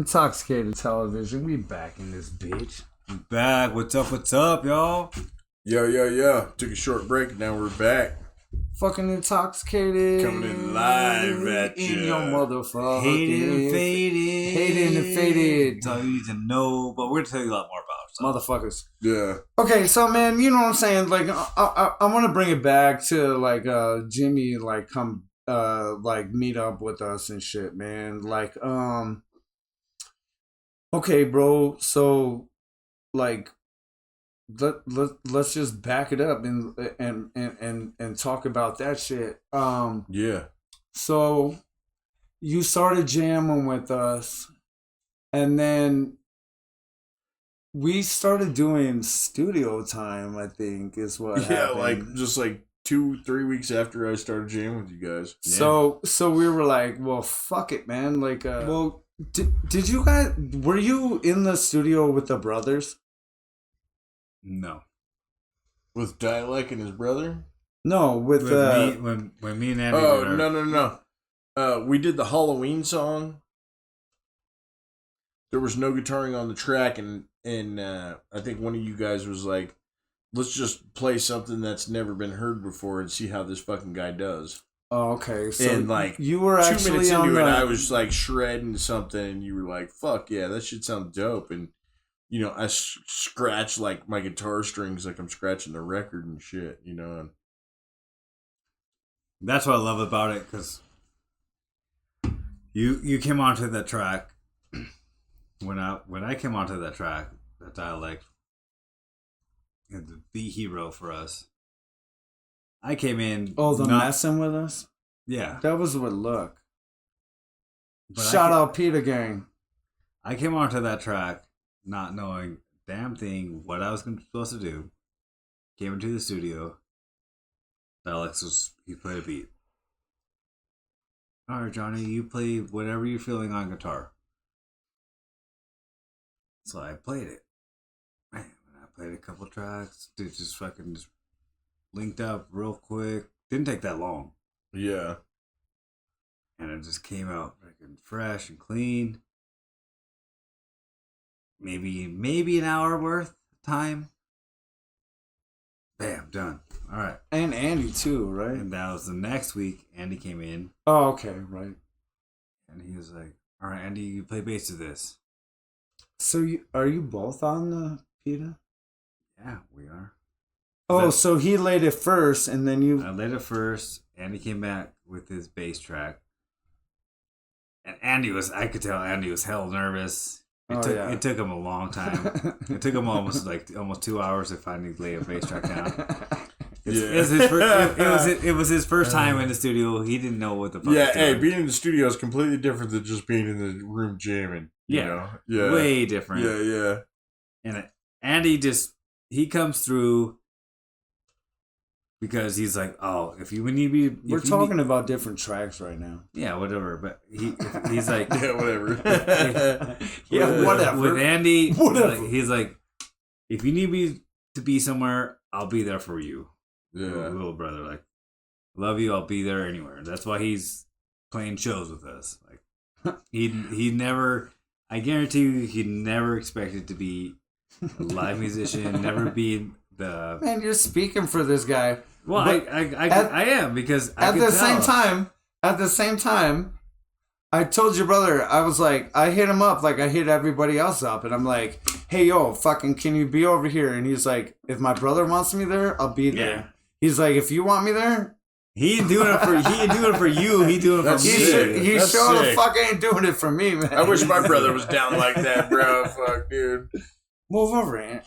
Intoxxikated television. We back in this bitch. We back. What's up, y'all? Yo. Took a short break. Now we're back. Fucking Intoxxikated. Coming in live at you. In your motherfucker. Hated and faded. Hated and faded. That's all you need to know, but we're going to tell you a lot more about it. Motherfuckers. Yeah. Okay, so man, you know what I'm saying? Like, I want to bring it back to like Jimmy, like come like meet up with us and shit, man. Like, okay, bro. So, like, let's just back it up and talk about that shit. Yeah. So, you started jamming with us, and then we started doing studio time. I think is what. Yeah, happened. like just like 2-3 weeks after I started jamming with you guys. So we were like, well, fuck it, man. Like, well. Did you guys, were you in the studio with the brothers? No. With Dialect and his brother? No, with when me and Andy Oh, no. We did the Halloween song. There was no guitaring on the track, and I think one of you guys was like, let's just play something that's never been heard before and see how this fucking guy does. Oh, okay. So and like you were 2 actually minutes on into the... it, I was like shredding something, and you were like, "Fuck yeah, that shit sounds dope." And you know, I scratch like my guitar strings like I'm scratching the record and shit. You know, and that's what I love about it, because you came onto that track when I came onto that track, that Dialect, the hero for us. I came in. Oh, messing with us? Yeah. That was with Look. But Shout out Peter Gang. I came onto that track not knowing damn thing what I was supposed to do. Came into the studio. He played a beat. Alright, Johnny, you play whatever you're feeling on guitar. So I played it. Man, I played a couple tracks. Dude, just linked up real quick. Didn't take that long. yeah, And it just came out freaking fresh and clean. Maybe an hour worth of time. Bam, done. All right. And Andy too, right? And that was the next week. Andy came in. Oh, okay, right. And he was like, all right, Andy, you play bass to this. So are you both on the Peter? Yeah, we are. Oh, so he laid it first, and then you... I laid it first. Andy came back with his bass track. And I could tell Andy was hell nervous. It took him a long time. It took him almost 2 hours to finally lay a bass track down. It was his first time in the studio. He didn't know what the fuck. Yeah, hey, being in the studio is completely different than just being in the room jamming. You know? Yeah, way different. Yeah. And Andy he comes through because he's like, oh, We're talking about different tracks right now. Yeah, whatever. But he's like, yeah, whatever. Yeah, whatever. With Andy, whatever. He's like, if you need me to be somewhere, I'll be there for you. Yeah, little brother, like, love you. I'll be there anywhere. That's why he's playing shows with us. Like, he never. I guarantee you, he never expected to be a live musician. Never be the man. You're speaking for this guy. Well, I am, because at the same time, I told your brother, I was like, I hit him up like I hit everybody else up, and I'm like, hey, yo, fucking, can you be over here? And he's like, if my brother wants me there, I'll be there. Yeah. He's like, if you want me there, he ain't doing it for you. He doing it for me. He sure the fuck ain't doing it for me, man. I wish my brother was down like that, bro. Fuck, dude. Move over, Ant.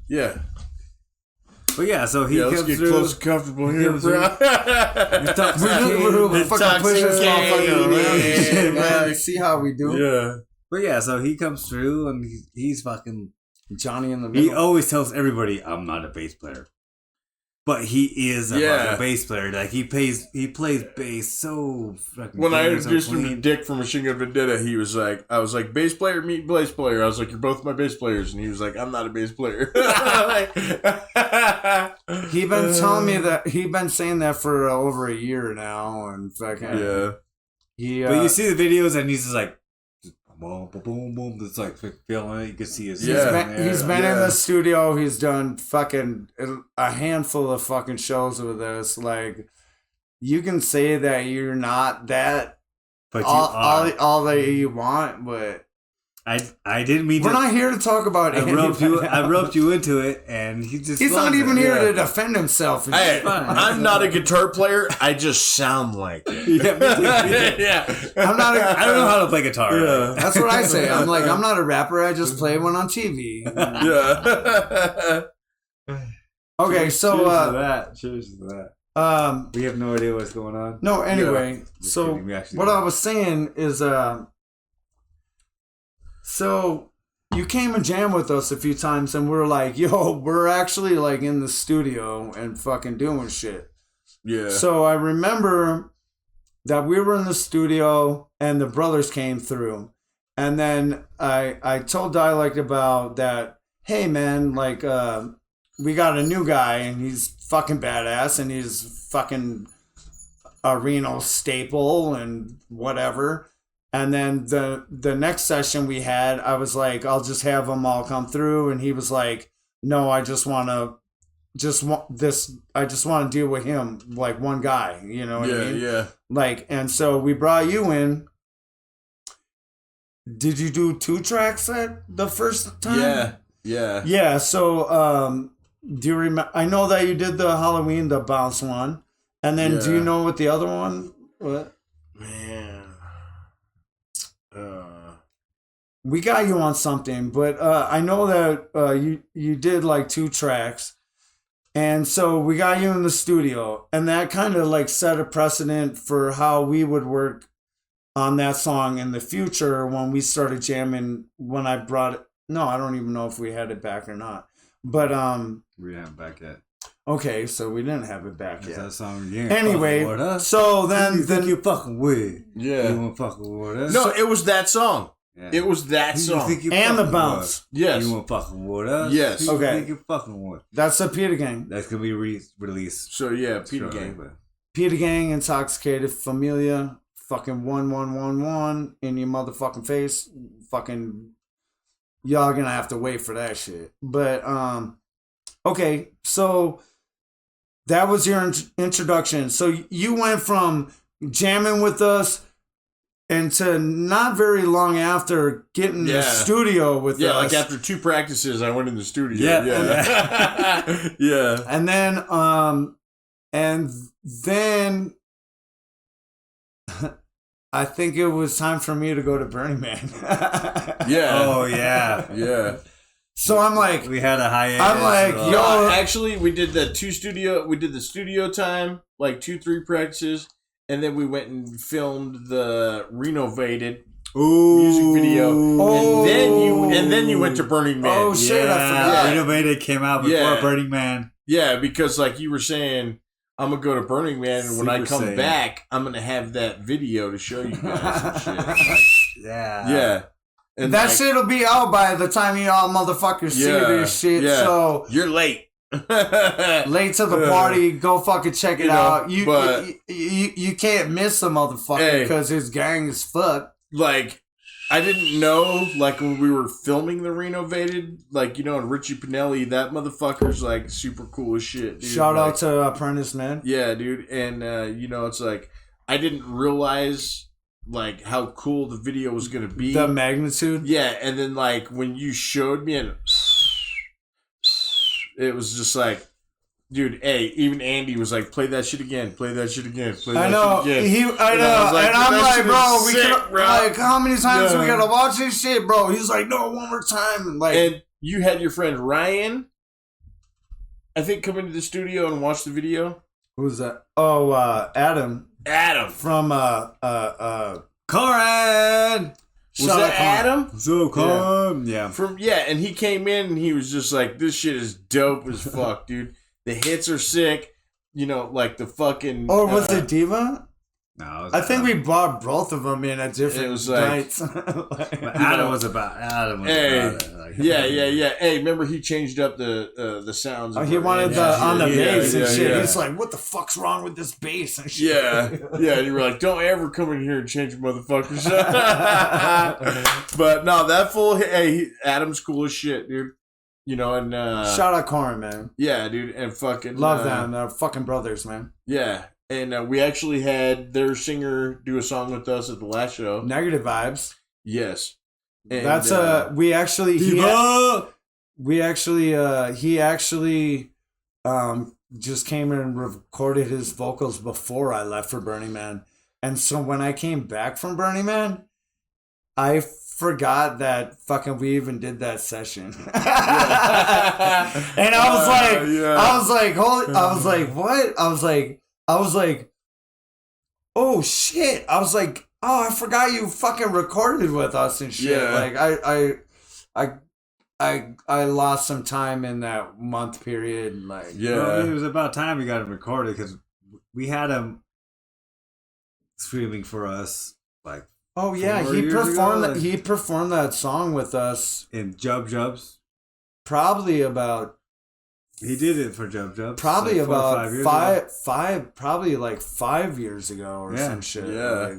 Yeah. But yeah, so he comes let's get through. close and comfortable here, bro. We're fucking pushing this motherfucker around and shit, man. See how we do? Yeah. But yeah, so he comes through and he's fucking Johnny in the middle. He always tells everybody, I'm not a bass player. But he is a fucking bass player. Like, he plays bass so fucking When I introduced him to Dick from Machine Gun Vendetta, I was like, bass player, meet bass player. I was like, you're both my bass players. And he was like, I'm not a bass player. He been telling me that, he been saying that for over a year now. And fucking, yeah. He, but you see the videos and he's just like, boom, boom, boom, boom. It's like feeling it. You can see his. He's been in the studio. He's done fucking a handful of fucking shows with us. Like, you can say that you're not that, but all that you want, but. I didn't mean We're not here to talk about it. I roped you into it, and he's not even here to defend himself. Hey, I'm not a guitar player. I just sound like it. Yeah. I don't know how to play guitar. Yeah. That's what I say. I'm not a rapper. I just play one on TV. Yeah. Okay, so cheers to that. We have no idea what's going on. No, anyway. So what I was saying is so you came and jammed with us a few times, and we're like, yo, we're actually like in the studio and fucking doing shit. Yeah. So I remember that we were in the studio and the brothers came through. And then I told Dialect about that, hey man, like we got a new guy and he's fucking badass and he's fucking a Reno staple and whatever. And then the next session we had, I was like, I'll just have them all come through. And he was like, no, I just want to deal with him, like one guy, you know what I mean? Yeah. Like, and so we brought you in. Did you do 2 tracks at the first time? Yeah. Yeah, so do you remember? I know that you did the Halloween, the bounce one. And then do you know what the other one? What? Man. We got you on something, but I know that you did like 2 tracks. And so we got you in the studio, and that kind of like set a precedent for how we would work on that song in the future when we started jamming. When I brought it, no, I don't even know if we had it back or not. But we haven't back yet. Okay, so we didn't have it back yet. That song, anyway, so then you fucking with? Yeah, you want fucking with us? No, it was that song. Yeah. It was that song. And the bounce. Yes. You want fucking with us? Yes. Who okay. You think you fucking with? That's the Peter Gang. That's gonna be released. So yeah, Peter Gang. Peter Gang, Intoxxikated, Familia, fucking 1111 in your motherfucking face. Fucking, y'all gonna have to wait for that shit. But okay, so that was your introduction. So you went from jamming with us and to not very long after getting the studio with us. Yeah, like after 2 practices, I went in the studio. Yeah. Yeah. And then I think it was time for me to go to Burning Man. Yeah. Oh yeah. Yeah. So I'm like, we had a hiatus. I'm like, yo, actually, we did the studio time, like 2-3 practices. And then we went and filmed the RENO-VATED music video. Oh. And then you went to Burning Man. Oh shit, I forgot. RENO-VATED came out before Burning Man. Yeah, because like you were saying, I'm gonna go to Burning Man, and when I come back, I'm gonna have that video to show you guys and shit. Like, yeah. And that shit'll be out by the time you all motherfuckers see this shit. Yeah. So you're late. Late to the party, go fucking check it out. You can't miss the motherfucker because his gang is fucked. Like, I didn't know, like, when we were filming the RENO-VATED, like, you know, and Richie Panelli, that motherfucker's, like, super cool as shit, dude. Shout out to Apprentice Ned. Yeah, dude. And, you know, it's like, I didn't realize, like, how cool the video was going to be. The magnitude? Yeah, and then, like, when you showed me and it was just like, dude, even Andy was like, play that shit again, play that shit again, play that shit again. I know, and I'm like, bro, like, how many times we gotta watch this shit, bro? He's like, no, one more time. And you had your friend Ryan, I think, come into the studio and watch the video. Who's that? Oh, Adam. Adam from Corin. Was that Adam? So Corin. Yeah. And he came in and he was just like, this shit is dope as fuck, dude. The hits are sick. You know, like the fucking... Oh, was it Diva? No, I think we bought both of them in at different nights. But Adam was about it. Like, yeah. Hey, remember he changed up the sounds. He wanted on the bass and shit. Yeah. He's like, "What the fuck's wrong with this bass?" And shit. Yeah. And you were like, "Don't ever come in here and change motherfuckers." But no, that fool. Hey, Adam's cool as shit, dude. You know, and shout out Corin, man. Yeah, dude, and fucking love them. They're fucking brothers, man. Yeah. And we actually had their singer do a song with us at the last show. Negative Vibes. Yes. And, that's he actually just came in and recorded his vocals before I left for Burning Man. And so when I came back from Burning Man, I forgot that fucking we even did that session. And I was like, what? I was like, oh shit. I was like, oh, I forgot you fucking recorded with us and shit. Yeah. Like I lost some time in that month period. Like, well, it was about time we got him recorded because we had him screaming for us like. Oh yeah, he performed that song with us in Jubs. Probably about. He did it for Jubs. Probably like about probably like 5 years ago or some shit. Yeah.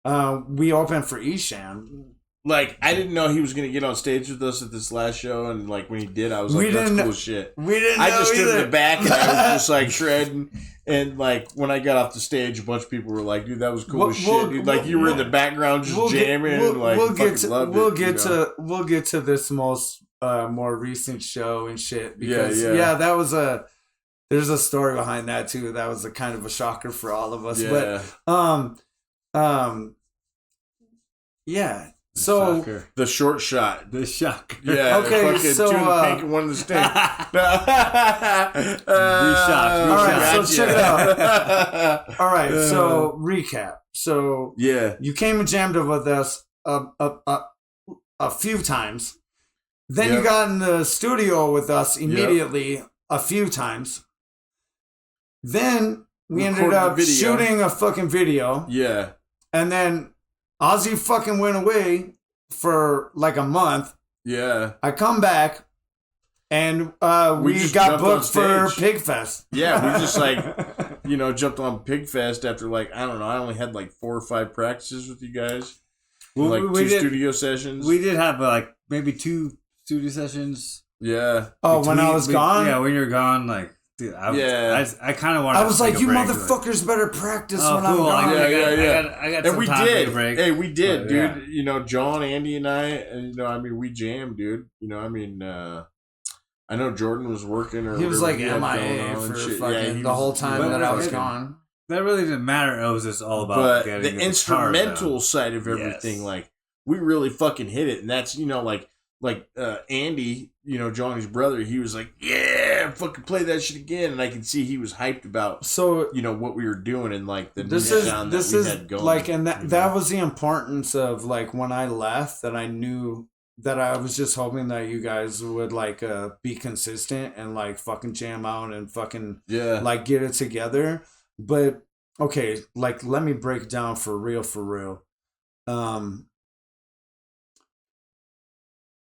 Like, we opened for Esham. Like, I didn't know he was going to get on stage with us at this last show, and like when he did, I was like, that's cool as shit. We didn't know I just stood either. in the back and I was just like shredding. And like when I got off the stage, a bunch of people were like, "Dude, that was cool as shit, dude." Like you were in the background just jamming. We'll get to this more recent show and shit because that was there's a story behind that too. That was a kind of a shocker for all of us. Yeah. But so Shocker. The short shot, the shocker. Yeah. Okay. So two in the pink and one in the stink. All right. So check it out. All right. So recap. So you came and jammed with us a few times. Then you got in the studio with us immediately a few times. Then we ended up shooting a fucking video. Yeah. And then Ozzy fucking went away for like a month. Yeah. I come back and we got booked for Pigfest. Yeah, we just like, jumped on Pigfest after like, I don't know, I only had like 4 or 5 practices with you guys. Well, like two studio sessions. We did have like maybe 2 studio sessions. Yeah. Oh, when I was gone? Yeah, when you're gone, like, dude, I kind of wanted. I was like, you motherfuckers better practice when I'm gone. I got and some we time did. to break. Hey, we did, But, dude. John, Andy, and I, and we jammed, dude. I know Jordan was working or he was like MIA for fucking the whole time that I was gone. That really didn't matter. It was just all about getting the instrumental side of everything. Like we really fucking hit it, and that's like Andy, Johnny's brother, he was like, yeah, fucking play that shit again. And I could see he was hyped about, what we were doing and like the new sound that we had going. Like, and that was the importance of like when I left, that I knew that I was just hoping that you guys would like be consistent and like fucking jam out and fucking like get it together. But okay, like let me break down for real.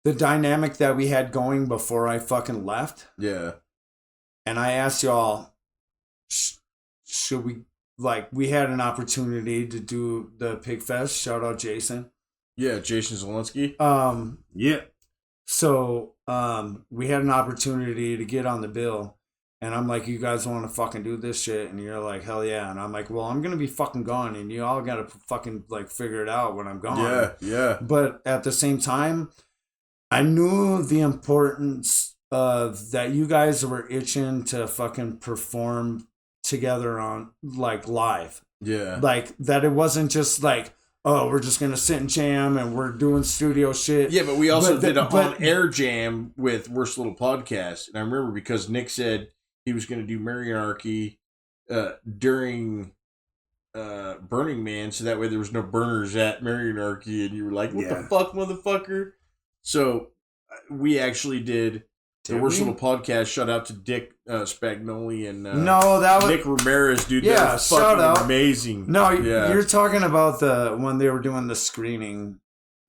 The dynamic that we had going before I fucking left. Yeah. And I asked y'all, should we, like, we had an opportunity to do the Pigfest. Shout out Jason. Yeah, Jason Zelensky. Yeah. So, we had an opportunity to get on the bill. And I'm like, you guys want to fucking do this shit? And you're like, hell yeah. And I'm like, well, I'm going to be fucking gone. And you all got to fucking, like, figure it out when I'm gone. Yeah. But at the same time, I knew the importance of that you guys were itching to fucking perform together on like live. Yeah. Like that it wasn't just like, oh, we're just going to sit and jam and we're doing studio shit. Yeah, but we also did an on-air jam with Worst Little Podcast. And I remember because Nick said he was going to do Marianarchy during Burning Man. So that way there was no burners at Marianarchy. And you were like, what the fuck, motherfucker? So we actually did The Worst Little Podcast. Shout out to Dick Spagnoli and no, that was Nick Ramirez, dude. Yeah, shout out. Amazing. No, you're talking about the when they were doing the screening.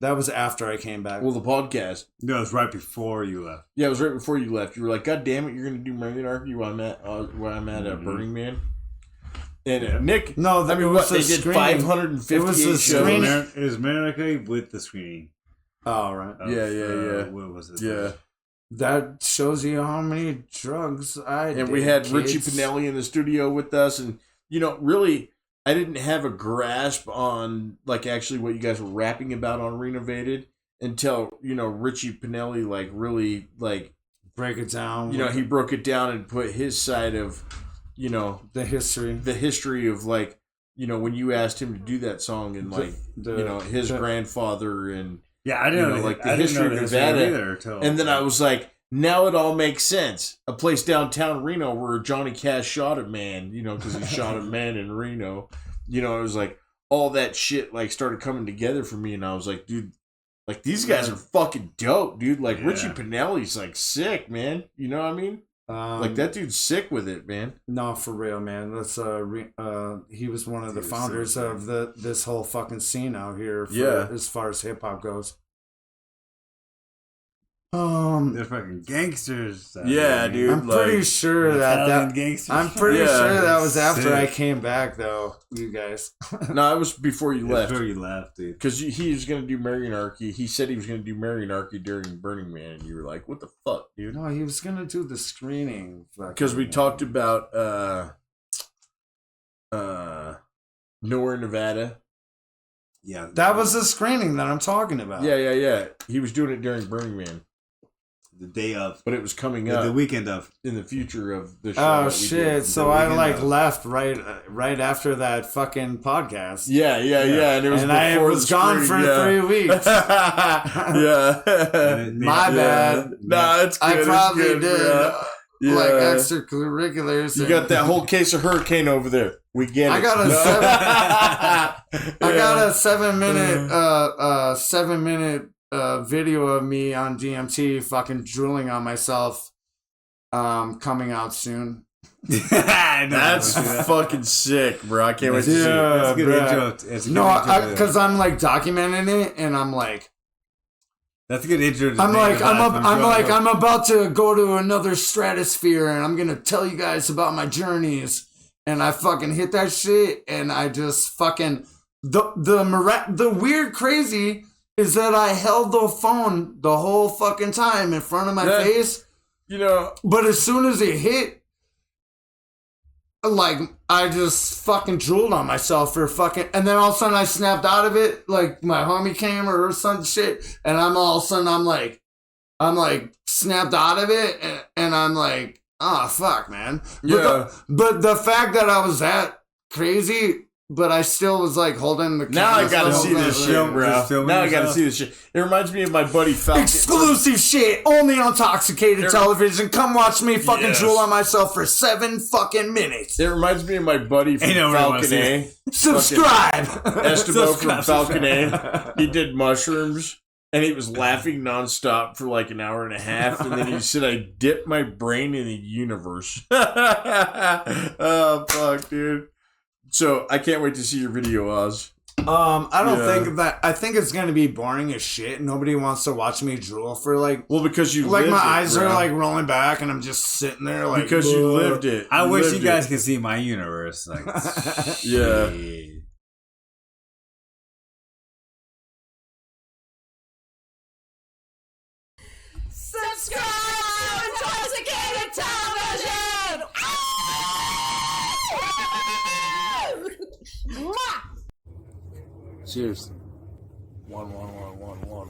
That was after I came back. Well, the podcast. No, it was right before you left. Yeah, it was right before you left. You were like, "God damn it, you're going to do Marionarchy while I'm at Burning Man." And Nick, no, I mean, what they did 550 It was a shows. screening. It was America with the screening. Oh, right. Of, what was it? Yeah. That shows you how many drugs I did. And we had Richie Panelli in the studio with us. And, really, I didn't have a grasp on, like, actually what you guys were rapping about on RENO-VATED until, Richie Panelli, like, really, like... break it down. He broke it down and put his side of, the history of, like, when you asked him to do that song and, like, his grandfather and... Yeah, I didn't know, like, the history of Nevada. Either, and then I was like, now it all makes sense. A place downtown Reno where Johnny Cash shot a man, because he shot a man in Reno. It was like, all that shit, like, started coming together for me, and I was like, dude, like, these guys are fucking dope, dude. Like, Richie Panelli's, like, sick, man. You know what I mean? Like, that dude's sick with it, man. No, for real, man. That's he was one of the founders of this whole fucking scene out here. As far as hip hop goes. They're fucking gangsters. Yeah, dude. I'm pretty sure that gangsters. I'm pretty sure that was after I came back, though. You guys. No, it was before you left. Before you left, dude. Because he was gonna do Marionarchy. He said he was gonna do Marionarchy during Burning Man, and you were like, "What the fuck, dude?" No, he was gonna do the screening. Because we talked about Nowhere, Nevada. Yeah, that was the screening that I'm talking about. Yeah. He was doing it during Burning Man. The day of, but it was coming up the weekend of in the future of the show. Oh shit! So I left right after that fucking podcast. Yeah, and it was I was gone for 3 weeks. My bad. No, it's good. I probably good, did like extracurriculars. You got that whole case of Hurricane over there. We get it. I got a 7 minute video of me on DMT fucking drooling on myself coming out soon. That's fucking sick, bro. I can't wait to see it. That's a good intro. Because I'm like documenting it and I'm like, that's a good intro. I'm about to go to another stratosphere and I'm gonna tell you guys about my journeys. And I fucking hit that shit and I just fucking the weird crazy is that I held the phone the whole fucking time in front of my face. But as soon as it hit, like, I just fucking drooled on myself for fucking... And then all of a sudden I snapped out of it, like, my homie came or some shit, and I'm all of a sudden, I'm like, snapped out of it, and I'm like, oh, fuck, man. But the fact that I was that crazy... But I still was like holding the camera. Now I gotta see this shit, bro. Now I gotta see this shit. It reminds me of my buddy Falcon. Exclusive shit, only on Intoxxikated television. Come watch me fucking drool on myself for 7 fucking minutes. It reminds me of my buddy from Falcon A. Subscribe! Esteban from Falcon A. He did mushrooms. And he was laughing nonstop for like an hour and a half. And then he said, I dipped my brain in the universe. Oh, fuck, dude. So I can't wait to see your video, Oz. I don't think that. I think it's gonna be boring as shit. Nobody wants to watch me drool for like. Well, because you like lived my it, eyes bro. are like rolling back, and I'm just sitting there like because you lived it. I wish you guys could see my universe. Like, yeah. Subscribe to Intoxxikated Television! Cheers. 1, 1, 1, 1, 1.